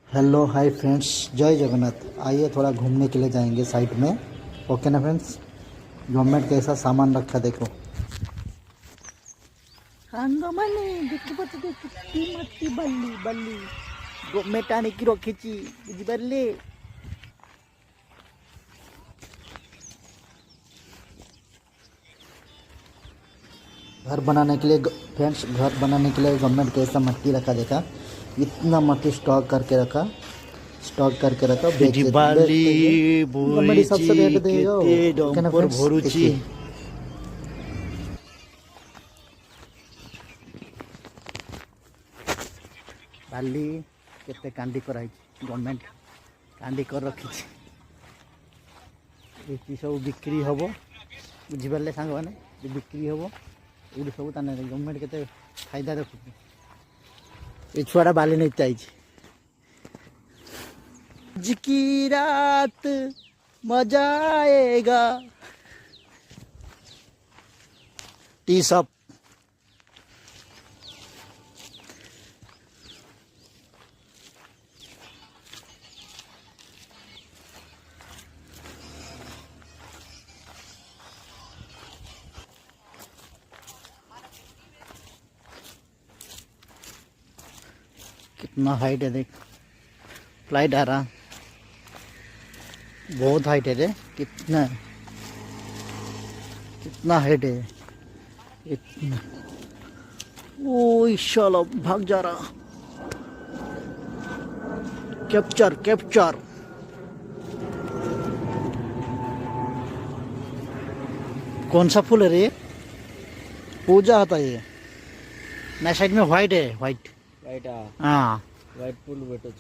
Hello hi friends, जय जगन्नाथ। आइए थोड़ा घूमने के लिए जाएंगे साइड में। ओके ना फ्रेंड्स। गवर्नमेंट कैसा सामान रखा देखो। ସାଙ୍ଗମାନେ ଦେଖିପାରୁଛନ୍ତି କିତି ମାଟି ବାଲି ବାଲି ଗଭର୍ଣ୍ଣମେଣ୍ଟ ଆଣିକି ରଖିଛି, ବୁଝିପାରିଲେ। घर बनाने के लिए फ्रेंड्स, घर बनाने के लिए गवर्नमेंट कैसा मट्टी रखा देखा। इतना मट्टी स्टॉक करके रखा। ବୁଝିପାରିଲି गवर्नमेंट हिसाब ବୋଇଛି से रेट देगा। କେତେ ओके ना ଡମ୍ପର फ्रेंड्स, ଭରୁଛି। देखिए। ବାଲି କେତେ କାଣ୍ଡି କରାହେଇଛି, ଗଭର୍ଣ୍ଣମେଣ୍ଟ କାଣ୍ଡି କରି ରଖିଛି। ଏଠି ସବୁ ବିକ୍ରି ହେବ, ବୁଝିପାରିଲେ ସାଙ୍ଗମାନେ। ବିକ୍ରି ହେବ ଏଇଠି ସବୁ, ତାହେଲେ ଗଭର୍ଣ୍ଣମେଣ୍ଟ କେତେ ଫାଇଦା ରଖୁଛି। ଏ ଛୁଆଟା ବାଲି ନେଇତେ ଆଇଛି। आज की रात मजा आएगा। टी शॉप कितना हाइट है देख, फ्लाइट आ रहा, बहुत हाइट है रे। कितना कितना हाइट है इतना। ओ शाला भाग जा रहा। Capture capture. कौन सा फूल है रे? पूजा होता है ये ना। साइड में व्हाइट है, व्हाइट व्हाइट हाँ। व्हाइट फूल भेटो